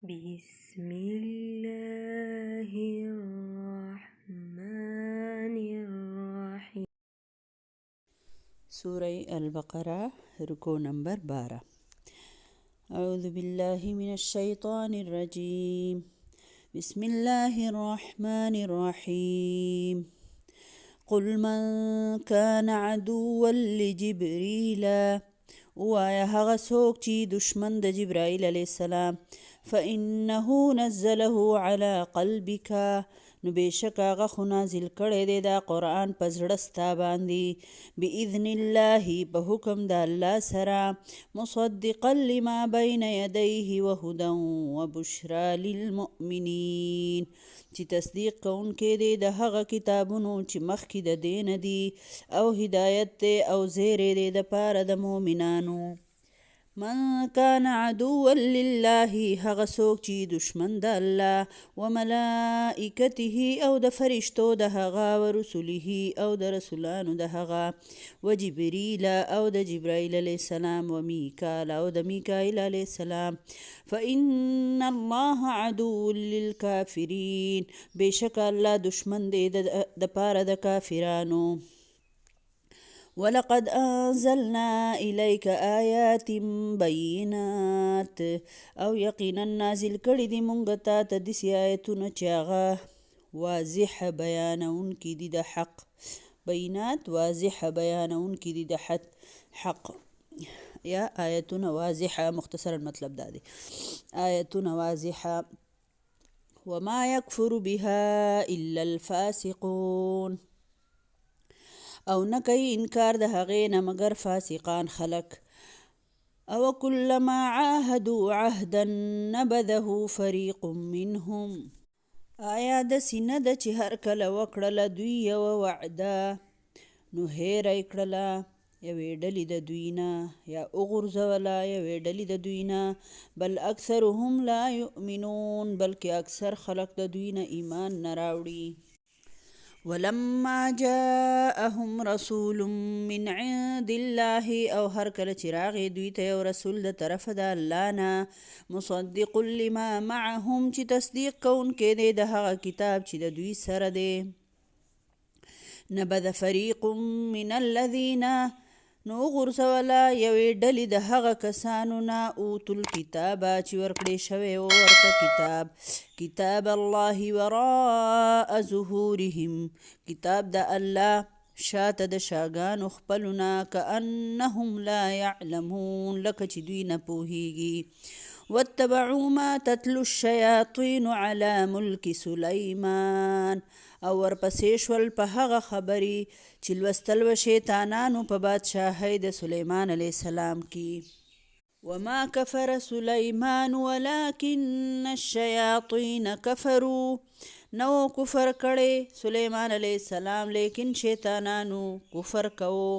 بسم الله الرحمن الرحیم. سورة البقرة رکو نمبر 12. أعوذ بالله من الشيطان الرجيم. بسم الله الرحمن الرحيم. قل من كان عدوا لجبريل وآیا هغه څوک چې دشمن د جبرائیل علیه السلام فإنه نزله على قلبك نو بېشک هغه خو نازل کړی دی دا قرآن په زړه ستا باندې بإذن الله په حکم د الله سره مصدقا لما بین یدیه وهدى وبشرى للمؤمنین چې تصدیق کوونکی دی د هغه کتابونو چې مخکې د دې نه دي او هدایت دی او زیری دی د پاره د مؤمنانو. من کان عدوا لله هغه څوک چې دشمن د الله و ملائکته او د فرشتو د هغه و رسوله او د رسولانو د هغه و جبریل او د جبرائیل علیه السلام و میکال او د میکائیل علیه السلام فإن الله عدو للکافرین بېشک الله دشمن دی د پاره د کافرانو. ولقد أنزلنا إليك آيات بينات او یقینا نازل کړي دي مونږ ته داسې آیتونه چې هغه واضح بیانونکي دي د حق. بینات واضح بیانونکي دي د حق یا آیتونه واضحه. مختصرا مطلب دا دی آیتونه واضحه. وما يكفر بها إلا الفاسقون او نه کوي انکار د هغې نه مګر فاسقان خلک. او کلما عاهدوا عهدا نبذه فریق منهم آیا داسې نه ده چې هر کله وکړله دوی یوه وعده نو هیره یې کړله یوې ډلې د دوی نه یا وغورځوله یوې ډلې د دوی نه. بل اکثرهم لا یؤمنون بلکې اکثر خلک د دوی نه ایمان نه راوړي. ولما جاءهم رسول من عند الله او هر کله چې راغی دوی ته یو رسول د طرفه د الله نه مصدق لما معهم چې تصدیق کوونکی دی د هغه کتاب چې د دوی سره دی. نبذ فریق من الذین نو غورځوله یوې ډلې د هغه کسانو نه اوتو الکتابه چې ورکړی شوی و ورته کتاب الله وراء ظهورهم کتاب د الله شاته د شاګانو خپلو نه کأنهم لا یعلمون لکه چې دوی نه پوهیږي. واتبعوا ما تتلو الشیاطین علی ملک سلیمان او ورپسې شول په هغه خبرې چې لوستل و شیطانانو په بادشاهۍ د سلیمان علیه السلام کې. وما كفر سلیمان ولكن الشیاطین کفروا نو کفر کړی سلیمان علیه السلام لیکن شیطانانو کفر کوو.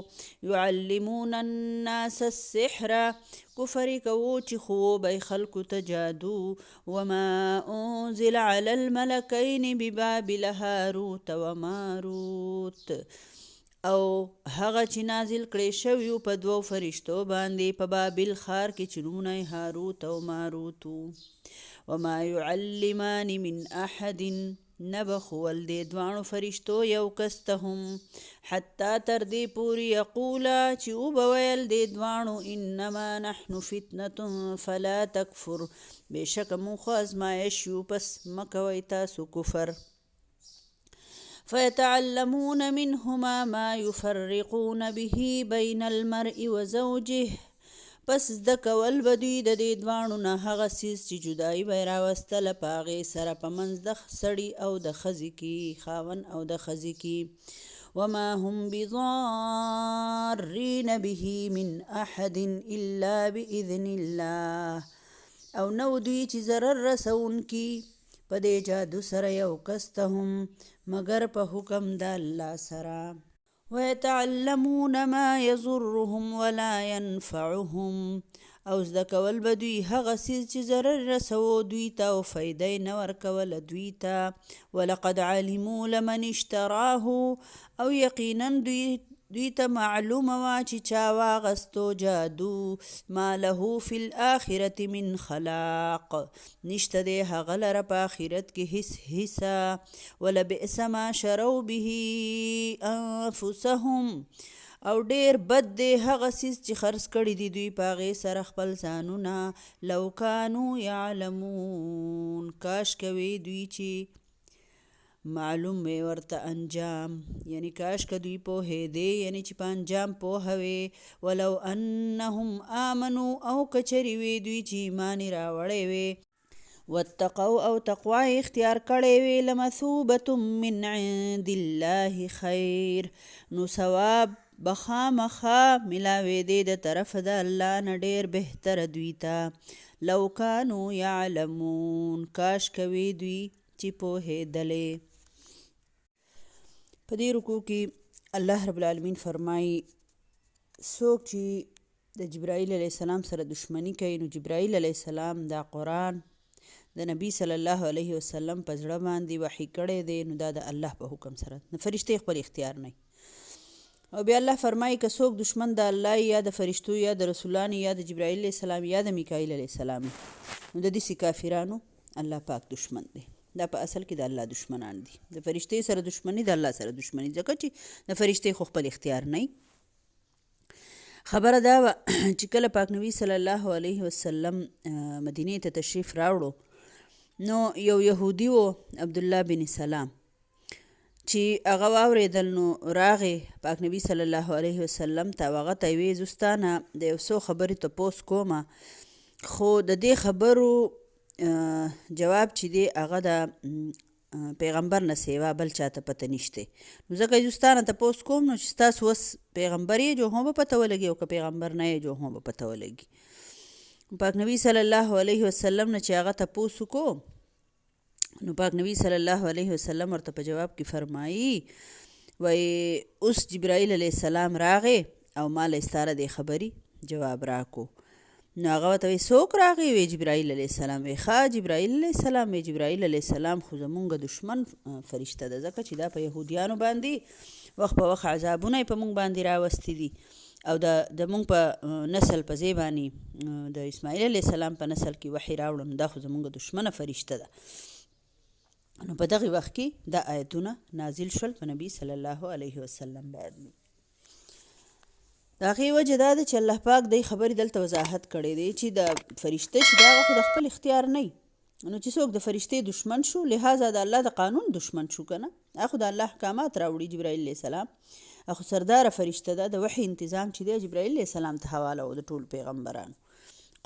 یعلمون الناس السحر کفر کوو چې خوبی خلکو ته جادو. وما انزل على الملکین ببابل هاروت وماروت او هغه چې نازل کړی شوي په دوو فرشتو باندې په بابل ښار کې چې نومونه یې هاروت او ماروت. وما يعلمان من احد نبخول دې دواړو فرشتو یو کس ته هم حتی تر دې پورې یقولا چې وبویل دې دواړو انما نحن فتنة فلا تکفر بېشکه موږ خو ازمایش یو پس مه کوئ تاسو کفر. فيتعلمون منهما ما يفرقون به بين المرء وزوجه پس زده کول به دوی د دې دواړو نه هغه څیز چې جدایي به یې راوستله په هغې سره په منځ د سړي او د ښځې کې خاوند او د ښځې کې. وما هم بضارین به من احد الا بإذن الله او نو دوی چې ضرر رسونکي په دې جادو سره یو کس ته هم مګر په حکم د الله سره. ويتعلمون ما يضرهم ولا ينفعهم او زده کول به دوی هغه څیز چې ضرر رسوو دوی ته او فایده نه ورکوله دوی ته. ولقد علموا لمن اشتراه او یقینا دوی دوی ته معلومه وه چې چا واغستو جادو ما له فی الاخرة من خلاق نشته دی هغه لره په آخرت کې هیڅ حصه ولبئس ما شروا به انفسهم او ډیر بد دی هغه څیز چې خرڅ کړي دي دوی په هغې سره خپل ځانونه لو کانو یعلمون کاش کوي دوی چې معلوم وی ورته انجام یعنی کاش که دوی پوهېدې یعنی چې په انجام پوهه وې ولو انهم آمنو او کچرې وې دوی چې ایمان یې راوړی وې واتقوا او تقوا اختیار کړی وې لمثوبة من عند الله خیر نو ثواب بخامخا ملاوېدې د طرف د الله نه ډېر بهتره دوی ته لو کانو یعلمون کاش کوي دوی چې پوهېدلې په دې رکوع کې الله رب العالمین فرمایي څوک چې د جبرائیل علیه السلام سره دشمني کوي نو جبرائیل علیه السلام دا قرآن د نبی صلی الله علیه وسلم په زړه باندې وحي کړی دی نو دا د الله په حکم سره نو فرشتې خپل اختیار نه او بیا الله فرمایي که څوک دشمن د الله یا د فرشتو یا د رسولانو یا د جبرائیل علیه السلام یا د میکائیل علیه السلام نو د دې کافرانو الله پاک دشمن دی دا په اصل کې د الله دشمنان دي د فرشتې سره دشمني د الله سره دشمني ځکه چې د فرشتې خو خپل اختیار نه خبره دا وه چې کله پاک نبی صلی الله علیه وسلم مدینې ته تشریف راوړو نو یو یهودي و عبدالله بن سلام چې هغه واورېدل نو راغې پاک نبی صلی الله علیه وسلم ته هغه ته ویې زه ستانه د یو څو خبرې تپوس کومه خو د دې خبرو جواب چې دی هغه د پیغمبر نه سیوا بل چاته پته نشته نو ځکه زه ستانه تپوس کوم نو چې ستاسو اوس پیغمبر یې جو هم به پته ولګي او که پیغمبر نه یې جو هم به پته ولګي پاک نبی صلی الله علیه وسلم نه چې هغه تپوس وکړو نو پاک نبی صلی الله علیه وسلم ورته په جواب کې فرمایي وایي اوس جبرائیل علیه السلام راغې او ما له ستاره دې خبرې جواب راکو نو هغه ورته وایي څوک راغی وی جبرائیل علیه السلام وی ښه جبرائیل علیه السلام وی جبرائیل علیه السلام خو زمونږ دشمن فرشته ده ځکه چې دا په یهودیانو باندې وخت په وخت عذابونه یې په مونږ باندې راوستي دي او د مونږ په نسل په ځای باندې د اسماعیل علیه السلام په نسل کې وحي راوړه نو دا خو زمونږ دشمنه فرشته ده نو په دغه وخت کې دا آیتونه نازل شول په نبی صلی الله علیه وسلم باندې د هغې وجه دا ده چې الله پاک دی خبرې دلته وضاحت کړی دی چې د فرشته چې دا خو د خپل اختیار نه نو چې څوک د فرشتې دشمن شو لہذا د الله د قانون دشمن شو که نه هغه د الله احکامات راوړي جبرائیل علیه السلام هغه سرداره فرشته ده د وحي انتظام چې دی جبرائیل علیه السلام ته حواله و د ټول پیغمبرانو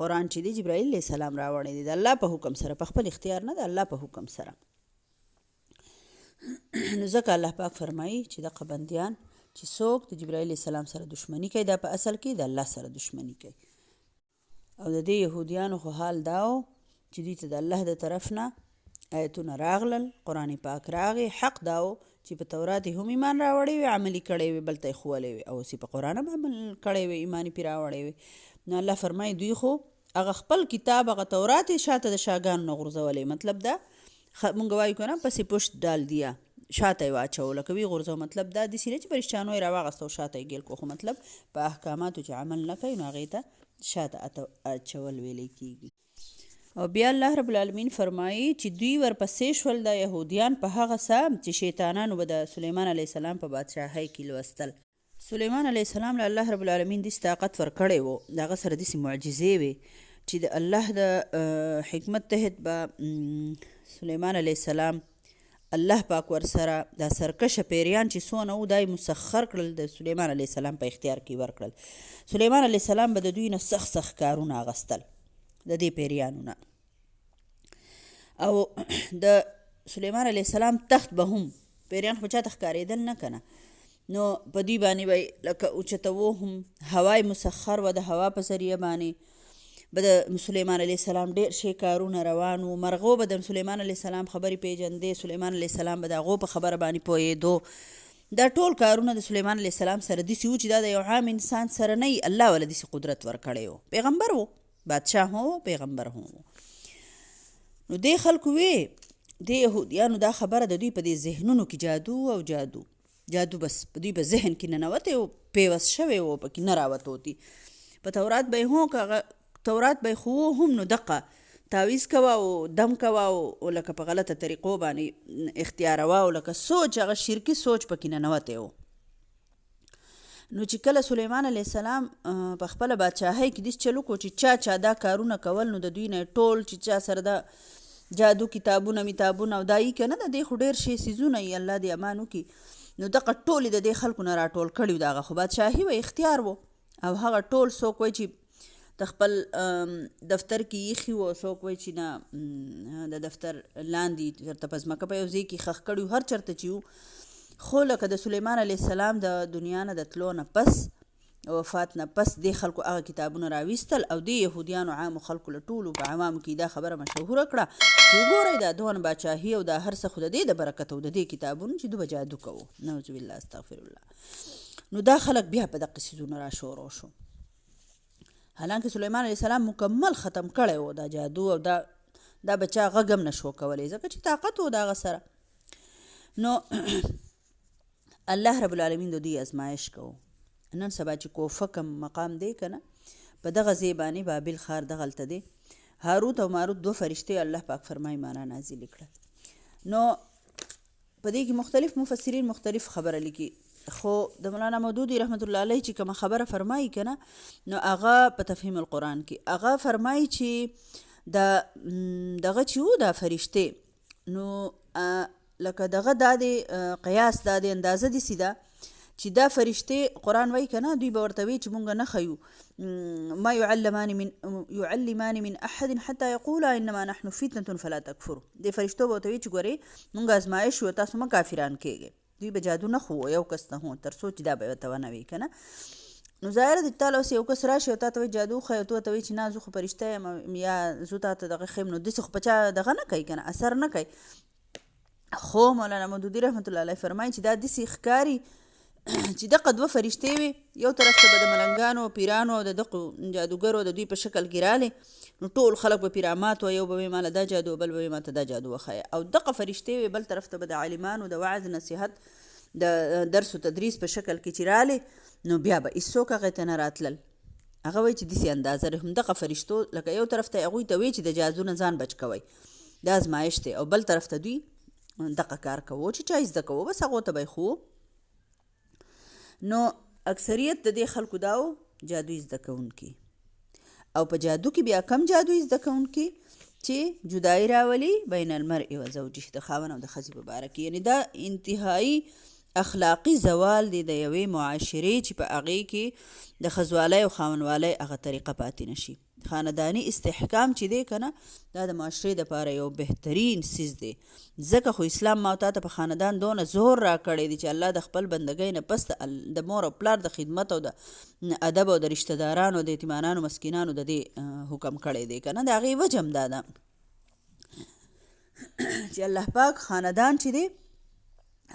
قرآن چې دی جبرائیل علیه السلام راوړی دی د الله په حکم سره په خپل اختیار نه د الله په حکم سره نو ځکه الله پاک فرمایي چې دغه بندیان چې څوک د جبرائیل علیه السلام سره دشمني کوي دا په اصل کې د الله سره دشمني کوي او د دې یهودیانو خو حال دا و چې دوی ته د الله د طرف نه آیتونه راغلل قرآن پاک راغی حق دا و چې په تورات هم ایمان راوړی وي عملي کړی وي بل ته یې ښوولی وي او اوس په قرآن هم عمل کړی وي ایمان یې پرې راوړی وي نو الله فرمایي دوی خو هغه خپل کتاب هغه تورات یې شاته د شاګانو نه غورځولی مطلب دا مونږ وایو که نه پسې پشت ډال دیا شاته یې واچو لکه وي غورځو مطلب دا داسې نه چې پرشتانو یې راواغسته او شاته یې ګیل کو خو مطلب په احکاماتو چې عمل نه کوي نو هغې ته شاته اچول ویلی کېږي او بیا الله رب العالمین فرمایي چې دوی ورپسې شول د یهودیان په هغه څه چې شیطانانو به د سلیمان علیه السلام په بادشاهۍ کې لوستل سلیمان علیه السلام له الله رب العالمین داسې طاقت ورکړی و د هغه سره داسې معجزې وې چې د الله د حکمت تحت به سلیمان علیه السلام الله پاک ورسره دا سرکشه پیریان چې څونه و دا یې مسخر کړل د سلیمان علیه السلام په اختیار کې ورکړل سلیمان علیه السلام به د دوی نه سخت کارونه اغستل د دې پیریانو نه او د سلیمان علیه السلام تخت به هم پیریان خو چاته ښکارېدل نه که نه نو په دوی باندې به لکه اوچتوو هم هوا مسخر و د هوا په ذریعه باندې به د سلیمان علیه السلام ډېر شی کارونه روان و مرغو به د سلیمان علیه السلام خبرې پیژندې سلیمان علیه السلام به د هغو په خبره باندې پوهېدو دا ټول کارونه د سلیمان علیه السلام سره داسې و چې دا د یو عام انسان سره نه وي الله وله داسې قدرت ورکړی و پیغمبر و بادشاه هم و پیغمبر هم و نو دې خلکو وې دې یهودیانو دا خبره د دوی په دې ذهنونو کې جادو او جادو جادو بس په دوی په ذهن کې ننوتی او پیوست شوی و پکې نه راوتوتی. په تورات به یې تورات به یې خو هم نو دقه تعویض کوه او دم کوه او لکه په غلطه طریقو باندې اختیاروه او لکه سوچ هغه شرکي سوچ پکې ننوتی و. نو چې کله سلیمان علیه السلام په خپله بادشاهۍ کې داسې چل وکړو چې چا دا کارونه کول نو د دوی نه ټول چې چا سره د جادو کتابونه میتابونه او دا یي که نه د دې خو ډېر شی څیزونه یي الله دې امان وکړي نو دغه ټولې د دې خلکو نه راټول کړي و. د هغه خو بادشاهي و اختیار و او هغه ټول څوک وایي چې د خپل دفتر کې ایښي وو، څوک وایي چې نه د دفتر لاندې چېرته په ځمکه په یو ځای کې ښخ کړي هر چېرته چې وو. خو لکه د سلیمان علیه السلام د دنیا نه د تلو نه پس وفات نه پس دې خلکو هغه کتابونه راویستل او دې یهودیانو عامو خلکو له ټولو په عوامو کې دا خبره مشهوره کړه چې وګورئ دا دونه بادشاهي او دا هر څه خو د دې د برکت او د دې کتابونو چې دوی به جادو کوو. نعوذ بالله استغفر الله. نو دا خلک بیا په دغه څیزونو راشورو شو. حالانکه سلیمان علیه السلام مکمل ختم کړی و دا جادو او دا بچا غږ هم نشو کولی ځکه چې طاقت و د هغه سره. نو الله رب العالمین د دوی ازمایش کوو. نن سبا چې کوفه کم مقام دی که نه په دغه ځای باندې بابل ښار دغلته دی هاروت او ماروت دوه فرشتې الله پاک فرمایي مانا نازلې کړه. نو په دې کې مختلف مفسرین مختلف خبره لیکي خو د مولانا مودودي رحمت الله علیه چې کومه خبره فرمایي که نه نو هغه په تفهیم القرآن کې هغه فرمایي چې دغه چې وو دا فرشتې نو لکه دغه دا دی قیاس دا دی اندازه داسې ده چې دا فرشتې قرآن وایي که نه دوی به ورته وایي چې مونږ نه ښیو ما یعلمان من احد حتی یقولا انما نحن فتنة فلا تکفروا. دې فرشتو به ورته وایي چې ګورئ مونږ ازمایش یو تاسو مه کافران کیږئ. دوی به جادو نه خو یو کس نه هو تر څو چې دا به ورته ونه وي که نه. نو ظاهره د تا له اوس یو کس راشي او تا ته وایي جادو ښایي او ته ورته وایي چې نه زه خو فرشته یم یا زه تا ته دغه ښیم نو داسې خو په چا دغه نه کوي که نه اثر نه کوي. خو مولانا مودودي رحمت الله علیه فرمایي چې دا داسې ښکاري چې دغه دوه فرشتې وي یو طرف ته به د ملنګانو پیرانو او د دغو جادوګرو د دوی په شکل کې رالې نو ټول خلک به پیرامات و یو به وایي ماله دا جادو بل به وایي ماته دا جادو وښایه او دغه فرشتې وي بل طرف ته به د عالمانو د وعظ نصیحت د درس و تدریس په شکل کې چې رالې نو بیا به هېڅوک هغې ته نه راتلل. هغه وایي چې داسې اندازه همدغه فرشتو لکه یو طرف ته هغوی ته وایي چې د جادو نه ځان بچ کوئ دا ازمایش دی او بل طرف ته دوی دغه کار کوو چې چا زده کوو بس هغو ته به یې ښوو. نو اکثریت د دې خلکو دا و جادوی زده کوونکي او په جادو کې بیا کم جادوی زده کوونکي چې جدایي راولي بین المرء و زوجه د خاوند او د ښځې په باره کې. یعنې دا انتهایی اخلاقي زوال دی د یوې معاشرې چې په هغې کې د ښځوالۍ او خاوندوالۍ هغه طریقه پاتې نشي. خانداني استحکام چې دی که نه دا د معاشرې دپاره یو بهترین څیز دی ځکه خو اسلام ما تا ته په خاندان دونه زور را کړی دی چې الله د خپل بندګۍ نه پس د مور او پلار د خدمت او د ادب او د رشته دارانو د یتیمانانو مسکینانو د دې حکم کړی دی که نه د هغې وجه هم دا ده چې الله پاک خاندان چې دی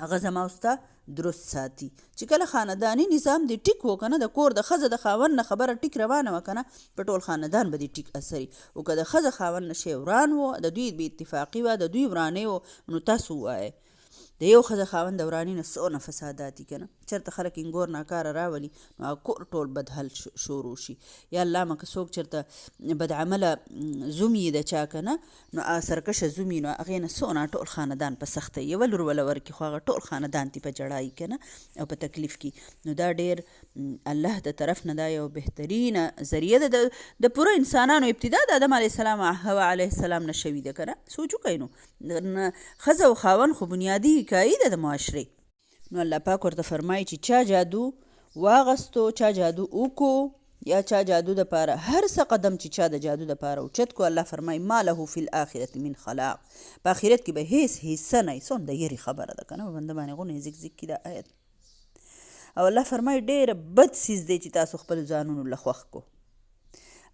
هغه زما وستا درست ساتي. چې کله خانداني نظام دی ټیک و که نه د کور د ښځه د خاوند نه خبره ټیک روانه وه که نه په ټول خاندان به دې ټیک اثري او که د ښځه خاوند نه شی وران و د دوی بې اتفاقي وه د دوی ورانې و نو تاسو ووایئ د یو ښځه خاوند د ورانې نه څونه فسادات دي که نه چېرته خلک انګور ناکاره راولي نو هغه کور ټول بدحل شروع شي. یا الله مه که څوک چېرته بدعمله زوم یې د چا که نه نو هغه سرکشه زوم یې نو هغې نه څونه ټول خاندان په سخته یوه لور وله ورکړي خو هغه ټول خاندان تې په جړایي که نه او په تکلیف کې نو دا ډېر الله د طرف نه دا یو بهترینه ذریعه ده د پوره انسانانو ابتدا د آدم علیه السلام حوا علیه السلام نه شوي ده که نه سوچ وکئ نو ښځه او خاوند خو بنیادي حکایي ده د معاشرې. نو الله پاک ورته فرمایي چې چا جادو واغستو چا جادو وکړو یا چا جادو دپاره هر څه قدم چې چا د جادو دپاره اوچت کو الله فرمایي ما له فی الاخرة من خلاق په آخرت کې به هیڅ حصه نه څوم د یرې خبره ده که نه بنده باندې غونې زیک زیک کي دا آیت او الله فرمایي ډېره بد څیز دی چې تاسو خپل ځانونو له خوښ کو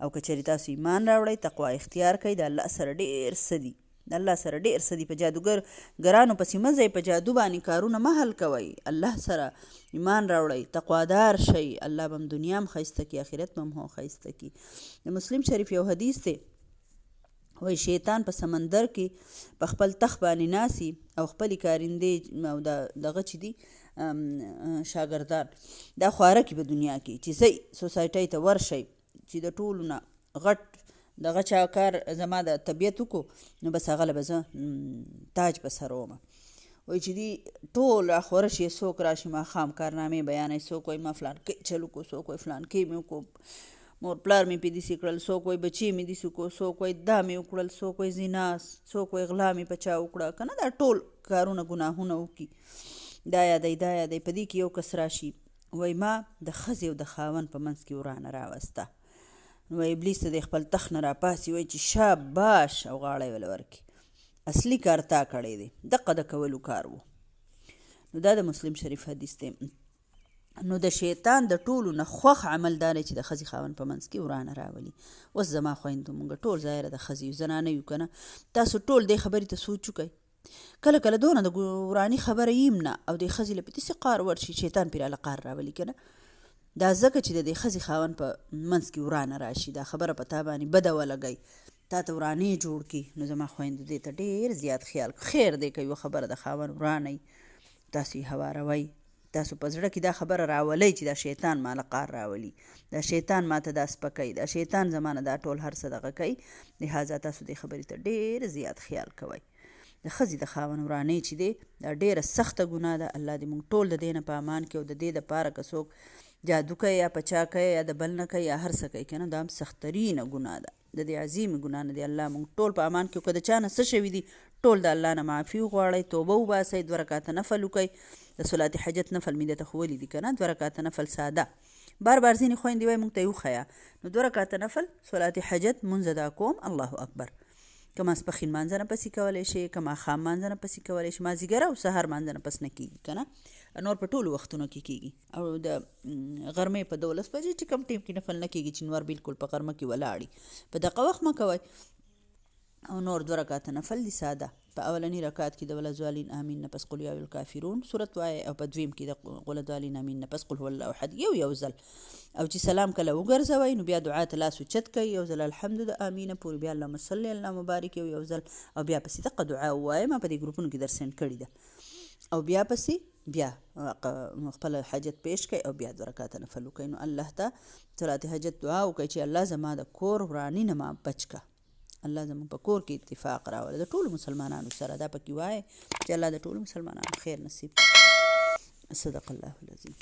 او که چېرې تاسو ایمان راوړئ تقوا اختیار کوئ د الله سره ډېر څه دي د الله سره ډېر څه دي په جادوګرانو پسې مه ځئ په جادو باندې کارونه مه حل کوئ الله سره ایمان راوړئ تقوادار شئ الله به هم دنیا هم ښایسته کړي آخرت به هم هو ښایسته کړي. د مسلم شریف یو حدیث دی وایي شیطان په سمندر کې په خپل تخت باندې ناسي او خپلې کارندې او دغه چې دي شاګردان دا خواره کې په دنیا کې چې ځئ سوسایټۍ ته ورشئ چې د ټولو نه غټ دغه چا کار زما د طبیعت وکړو نو بس هغه له به زه تاج په سر ومه وایي چې دي ټول راخوره شي څوک راشي ماښام کارنامې بیانوي څوک وایي ما فلانکۍ چل وکړو څوک وایي فلانکۍ مې وکړو مور پلار مې پې داسې کړل څوک وایي بچې مې داسې وکړو څوک وایي دا مې وکړل څوک وایي زنا څوک وایي غلا مې په چا وکړه که نه دا ټول کارونه ګناهونه وکړي دا یادوي په دې کې یو کس راشي وایي ما د ښځې او د خاوند په منځ کې ورانه راوسته نو ابلیس ته د خپل تخت نه راپاسي وایي چې شاباش او غاړه یې وله ورکړي اصلي کار تا کړی دی دقه د کولو کار و نو دا د مسلم شریف حدیث دی نو د شیطان د ټولو نه خوښ عمل دا دی چې د ښځې خاوند په منځ کې ورانه راولي اوس زما خویندو مونږ ټول ظاهره د ښځې یو زنانه یو که نه تاسو ټول دې خبرې ته سوچ وکئ کله کله دونه د وراني خبره یم نه او د ښځې له پې داسې قار ورشي شیطان پرې راله قار راولي که نه دا ځکه چې د دې ښځې خاوند په منځ کې ورانه راشي دا خبره په تا باندې بده ولګئ تا ته ورانې جوړ کړي نو زما خویندو دې ته ډېر زیات خیال خیر دی که یوه خبره د خاوند ورانئ تاسو یې هواروئ تاسو په زړه کې دا خبره راولئ چې دا شیطان ما له قار راولي دا شیطان ما ته دا سپکوي دا شیطان زما نه دا ټول هر څه دغه کوي لهذا تاسو دې خبرې ته ډېر زیات خیال کوئ د ښځې د خاوند ورانۍ چې دی دا ډېره سخته ګناه ده الله دې موږ ټول د دې نه په امان کې او د دې دپاره که څوک جادو کوي یا پچا کوي یا د بل نه کوي یا هر څه کوي که نه دا هم سخترینه ګناه ده د دې عظیمې ګناه نه دی الله موږ ټول په امان کې که د چا نه څه شوي دي ټول د الله نه معافي وغواړئ توبه وباسئ 2 رکعته نفل وکئ د صلات حاجت نفل مې درته ښوولي دي که نه 2 رکعته نفل ساده بار ځینې خویندې وایي موږ ته یې وښیه نو 2 رکعته نفل صلات حاجت مونځ ادا کوم الله اکبر که ماسپښین مانځه نه پسې کولی شي که ماښام مانځه نه پسې کولی شي مازدیګر او سهار مانځه نه پس نه کېږي که نه نور په ټولو وختونو کې کېږي او د غرمې په 12 بجې چې کوم ټیم کې نفل نه کېږي چې نور بالکل په غرمه کې ولاړي په دغه وخت مه کوئ او نور 2 رکعته نفل دي ساده په اولني رکعت کې د ولضالین امین نه پس قل یا الکافرون صورت وایي او په دویم کې د ولضالین امین نه پس قل هو الله احد یو ځل او چې سلام کله وګرځوئ نو بیا دعا ته لاس اوچت کوئ یو ځل الحمد د امینه پورې بیا اللهم صل الله مبارک یو ځل او بیا پسې دغه دعا ووایه ما په دې ګروپونو کې در سینډ کړې ده او بیا پسې بیا خپل حاجت پیش کړئ او بیا 2 رکعته نفل وکړئ نو الله ته صلات حاجت دعا وکړئ چې الله زما د کور وراني نه ما بچ که الله زموږ په کور کې اتفاق راوله د ټولو مسلمانانو سره دا پکې وایي چې الله د ټولو مسلمانانو خیر نصیب صدق الله العظیم